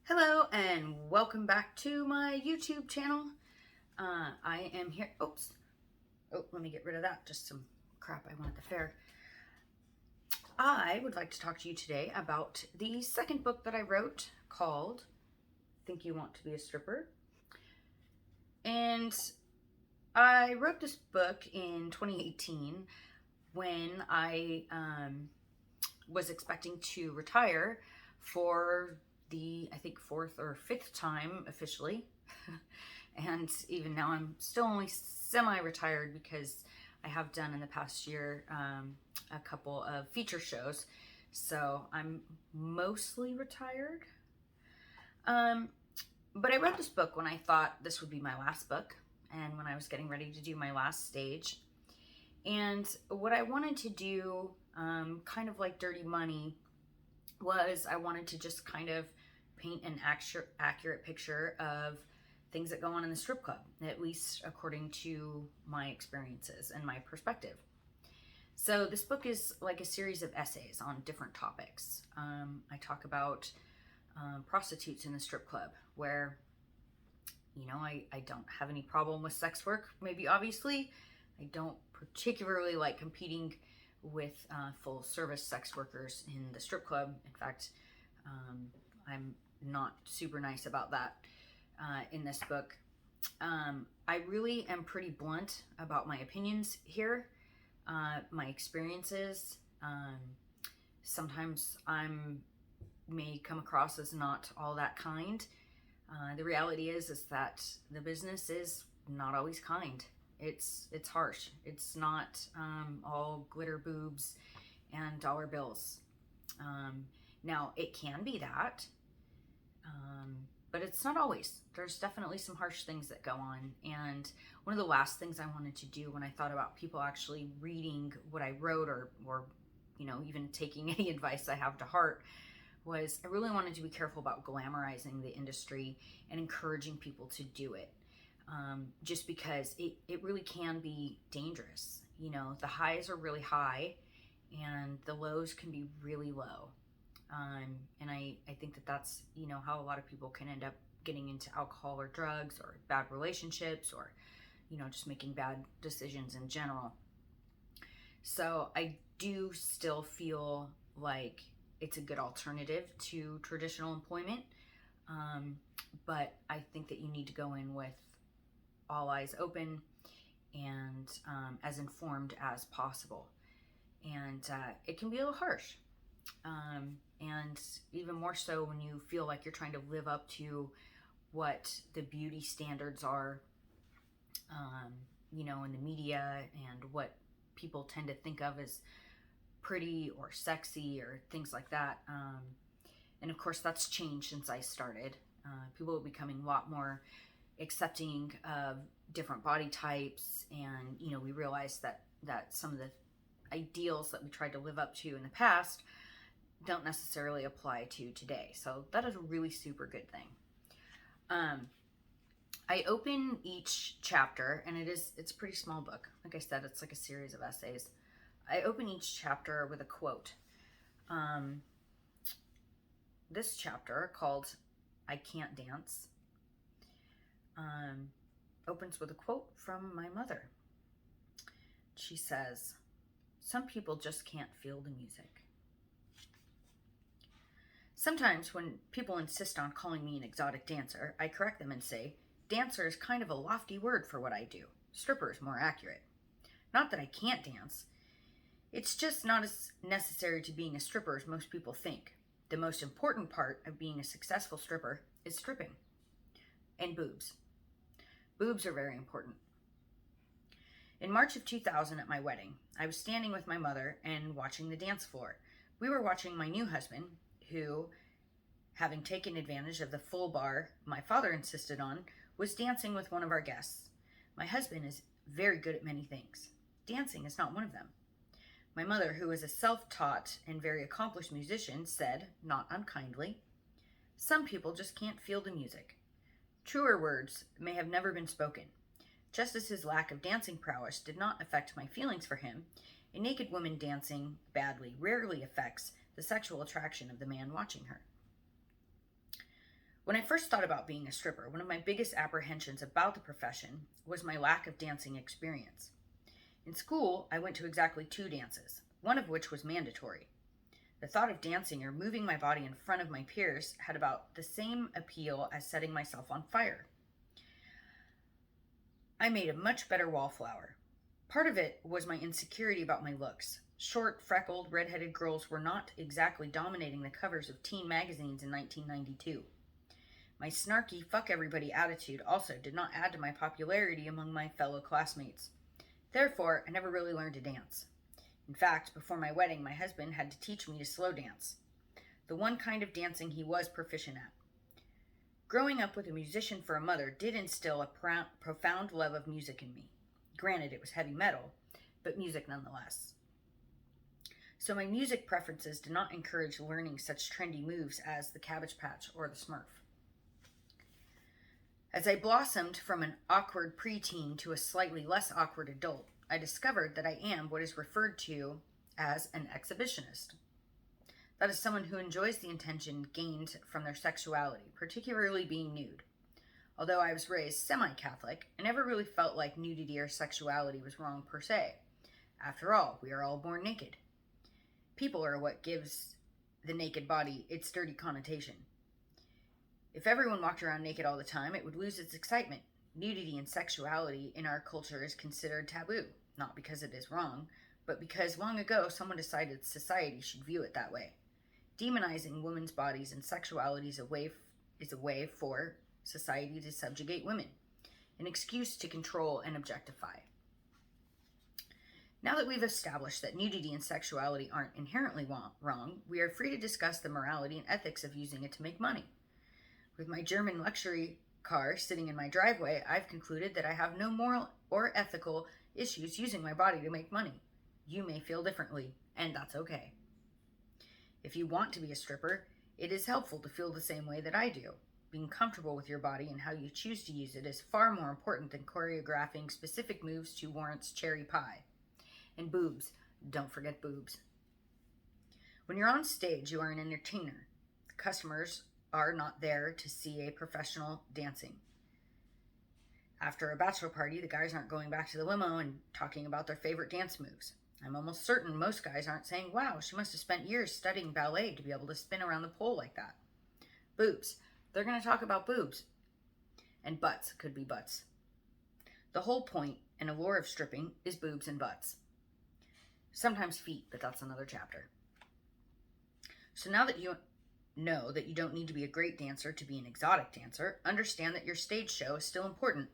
Hello and welcome back to my YouTube channel. I am here. Oops. Oh, let me get rid of that. Just some crap I want at the fair. I would like to talk to you today about the second book that I wrote called Think You Want to Be a Stripper. And I wrote this book in 2018 when I was expecting to retire for I think fourth or fifth time officially. And even now I'm still only semi-retired because I have done in the past year a couple of feature shows. So I'm mostly retired. But I wrote this book when I thought this would be my last book and when I was getting ready to do my last stage. And what I wanted to do, kind of like Dirty Money, was I wanted to just kind of paint an accurate picture of things that go on in the strip club, at least according to my experiences and my perspective. So this book is like a series of essays on different topics. I talk about prostitutes in the strip club, where, I don't have any problem with sex work, maybe obviously. I don't particularly like competing with full service sex workers in the strip club. In fact, I'm not super nice about that in this book. I really am pretty blunt about my opinions here, my experiences. Sometimes may come across as not all that kind. The reality is that the business is not always kind. It's harsh. It's not all glitter boobs and dollar bills. Now, it can be that, but it's not always. There's definitely some harsh things that go on. And one of the last things I wanted to do when I thought about people actually reading what I wrote or even taking any advice I have to heart, was I really wanted to be careful about glamorizing the industry and encouraging people to do it. Just because it really can be dangerous. The highs are really high and the lows can be really low. And I think that's, how a lot of people can end up getting into alcohol or drugs or bad relationships or, just making bad decisions in general. So I do still feel like it's a good alternative to traditional employment. But I think that you need to go in with all eyes open and as informed as possible. And it can be a little harsh. And even more so when you feel like you're trying to live up to what the beauty standards are, in the media and what people tend to think of as pretty or sexy or things like that. And of course, that's changed since I started. People are becoming a lot more accepting of different body types, and we realize that some of the ideals that we tried to live up to in the past don't necessarily apply to today. So that is a really super good thing. I open each chapter, and it's a pretty small book. Like I said, it's like a series of essays. I open each chapter with a quote. This chapter, called I Can't Dance, opens with a quote from my mother. She says, "Some people just can't feel the music." Sometimes when people insist on calling me an exotic dancer, I correct them and say, dancer is kind of a lofty word for what I do. Stripper is more accurate. Not that I can't dance. It's just not as necessary to being a stripper as most people think. The most important part of being a successful stripper is stripping. And boobs. Boobs are very important. In March of 2000 at my wedding, I was standing with my mother and watching the dance floor. We were watching my new husband, who, having taken advantage of the full bar my father insisted on, was dancing with one of our guests. My husband is very good at many things. Dancing is not one of them. My mother, who is a self-taught and very accomplished musician, said, not unkindly, "Some people just can't feel the music." Truer words may have never been spoken. Just as his lack of dancing prowess did not affect my feelings for him, a naked woman dancing badly rarely affects the sexual attraction of the man watching her. When I first thought about being a stripper, one of my biggest apprehensions about the profession was my lack of dancing experience. In school, I went to exactly 2 dances, one of which was mandatory. The thought of dancing or moving my body in front of my peers had about the same appeal as setting myself on fire. I made a much better wallflower. Part of it was my insecurity about my looks. Short, freckled, redheaded girls were not exactly dominating the covers of teen magazines in 1992. My snarky, fuck everybody attitude also did not add to my popularity among my fellow classmates. Therefore, I never really learned to dance. In fact, before my wedding, my husband had to teach me to slow dance, the one kind of dancing he was proficient at. Growing up with a musician for a mother did instill a profound love of music in me. Granted, it was heavy metal, but music nonetheless. So my music preferences did not encourage learning such trendy moves as the Cabbage Patch or the Smurf. As I blossomed from an awkward preteen to a slightly less awkward adult, I discovered that I am what is referred to as an exhibitionist. That is someone who enjoys the attention gained from their sexuality, particularly being nude. Although I was raised semi-Catholic, I never really felt like nudity or sexuality was wrong per se. After all, we are all born naked. People are what gives the naked body its dirty connotation. If everyone walked around naked all the time, it would lose its excitement. Nudity and sexuality in our culture is considered taboo, not because it is wrong, but because long ago someone decided society should view it that way. Demonizing women's bodies and sexuality is a way for society to subjugate women, an excuse to control and objectify. Now that we've established that nudity and sexuality aren't inherently wrong, we are free to discuss the morality and ethics of using it to make money. With my German luxury car sitting in my driveway, I've concluded that I have no moral or ethical issues using my body to make money. You may feel differently, and that's okay. If you want to be a stripper, it is helpful to feel the same way that I do. Being comfortable with your body and how you choose to use it is far more important than choreographing specific moves to warrant's cherry pie. And boobs. Don't forget boobs. When you're on stage, you are an entertainer. Customers are not there to see a professional dancing. After a bachelor party, the guys aren't going back to the limo and talking about their favorite dance moves. I'm almost certain most guys aren't saying, wow, she must have spent years studying ballet to be able to spin around the pole like that. Boobs. They're going to talk about boobs. And butts could be butts. The whole point and allure of stripping is boobs and butts. Sometimes feet, but that's another chapter. So now that you know that you don't need to be a great dancer to be an exotic dancer, understand that your stage show is still important.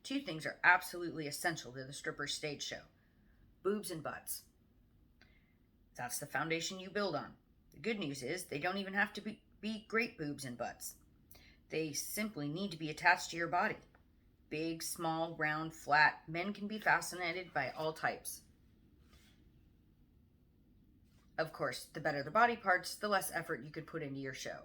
2 things are absolutely essential to the stripper's stage show. Boobs and butts. That's the foundation you build on. The good news is they don't even have to be great boobs and butts. They simply need to be attached to your body. Big, small, round, flat, men can be fascinated by all types. Of course, the better the body parts, the less effort you could put into your show.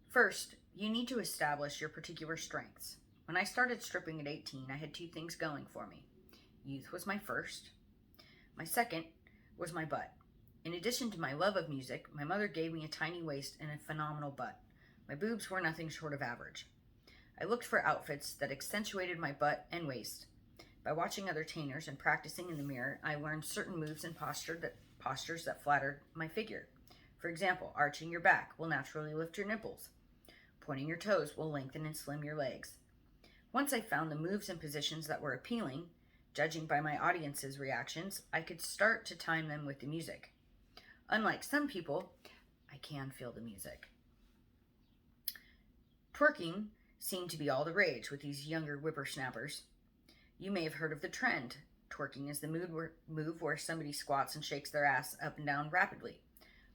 First, you need to establish your particular strengths. When I started stripping at 18, I had 2 things going for me. Youth was my first. My second was my butt. In addition to my love of music, my mother gave me a tiny waist and a phenomenal butt. My boobs were nothing short of average. I looked for outfits that accentuated my butt and waist. By watching other trainers and practicing in the mirror, I learned certain moves and postures that flattered my figure. For example, arching your back will naturally lift your nipples. Pointing your toes will lengthen and slim your legs. Once I found the moves and positions that were appealing, judging by my audience's reactions, I could start to time them with the music. Unlike some people, I can feel the music. Twerking seemed to be all the rage with these younger whippersnappers. You may have heard of the trend. Twerking is the move where somebody squats and shakes their ass up and down rapidly.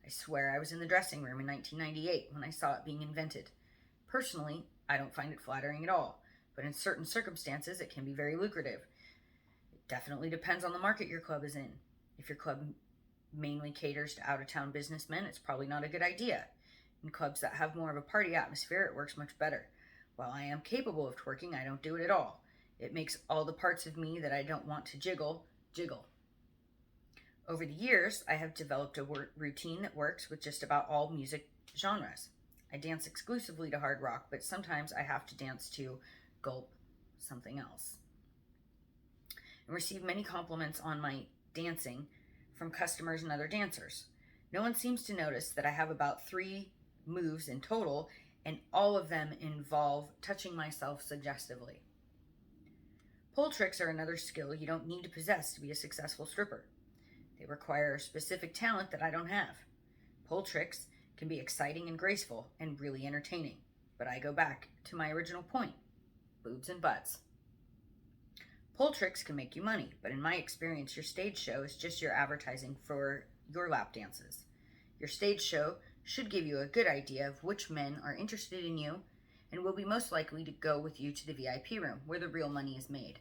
I swear I was in the dressing room in 1998 when I saw it being invented. Personally, I don't find it flattering at all, but in certain circumstances it can be very lucrative. It definitely depends on the market your club is in. If your club mainly caters to out-of-town businessmen, it's probably not a good idea. In clubs that have more of a party atmosphere, it works much better. While I am capable of twerking, I don't do it at all. It makes all the parts of me that I don't want to jiggle. Over the years, I have developed a routine that works with just about all music genres. I dance exclusively to hard rock, but sometimes I have to dance to gulp something else. And receive many compliments on my dancing from customers and other dancers. No one seems to notice that I have about 3 moves in total, and all of them involve touching myself suggestively. Pole tricks are another skill you don't need to possess to be a successful stripper. They require specific talent that I don't have. Pole tricks can be exciting and graceful and really entertaining, but I go back to my original point: boobs and butts. Pole tricks can make you money, but in my experience, your stage show is just your advertising for your lap dances. Your stage show should give you a good idea of which men are interested in you and will be most likely to go with you to the VIP room where the real money is made.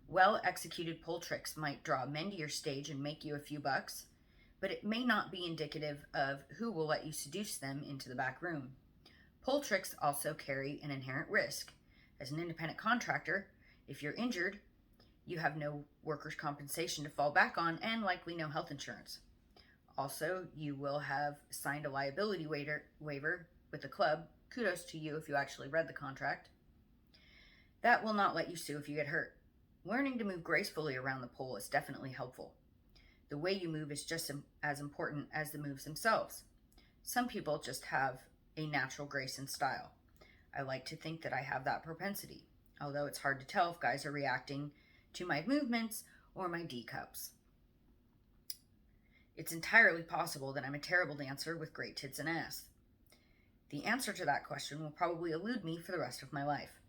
Well-executed pole tricks might draw men to your stage and make you a few bucks, but it may not be indicative of who will let you seduce them into the back room. Pole tricks also carry an inherent risk. As an independent contractor, if you're injured, you have no workers' compensation to fall back on and likely no health insurance. Also, you will have signed a liability waiver with the club. Kudos to you if you actually read the contract. That will not let you sue if you get hurt. Learning to move gracefully around the pole is definitely helpful. The way you move is just as important as the moves themselves. Some people just have a natural grace and style. I like to think that I have that propensity, although it's hard to tell if guys are reacting to my movements or my D cups. It's entirely possible that I'm a terrible dancer with great tits and ass. The answer to that question will probably elude me for the rest of my life.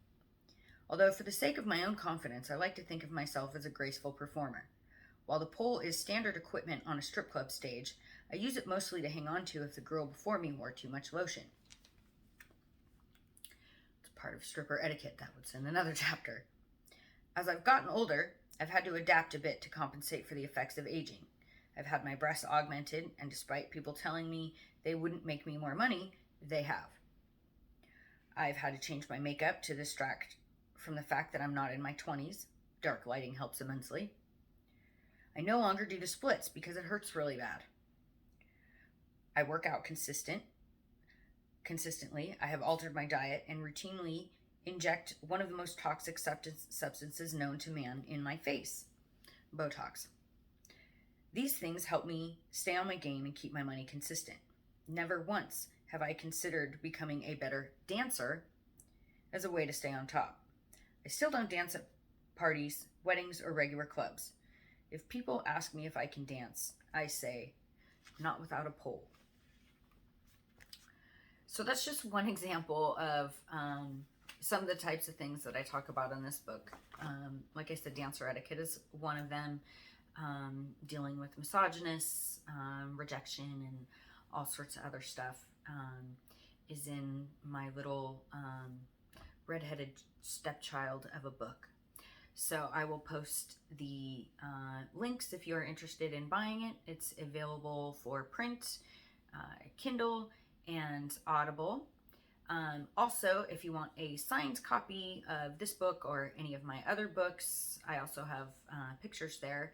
Although for the sake of my own confidence, I like to think of myself as a graceful performer. While the pole is standard equipment on a strip club stage, I use it mostly to hang on to if the girl before me wore too much lotion. It's part of stripper etiquette. That was in another chapter. As I've gotten older, I've had to adapt a bit to compensate for the effects of aging. I've had my breasts augmented, and despite people telling me they wouldn't make me more money, they have. I've had to change my makeup to distract from the fact that I'm not in my 20s. Dark lighting helps immensely. I no longer do the splits because it hurts really bad. I work out consistently. I have altered my diet and routinely inject one of the most toxic substances known to man in my face: Botox. These things help me stay on my game and keep my money consistent. Never once have I considered becoming a better dancer as a way to stay on top. I still don't dance at parties, weddings, or regular clubs. If people ask me if I can dance, I say, not without a pole. So that's just one example of some of the types of things that I talk about in this book. Like I said, dancer etiquette is one of them. Dealing with misogynists, rejection, and all sorts of other stuff is in my little redheaded stepchild of a book. So I will post the links if you're interested in buying it. It's available for print, Kindle, and Audible. Also, if you want a signed copy of this book or any of my other books, I also have pictures there.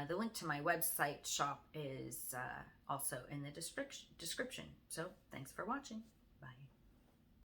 The link to my website shop is also in the description. So thanks for watching.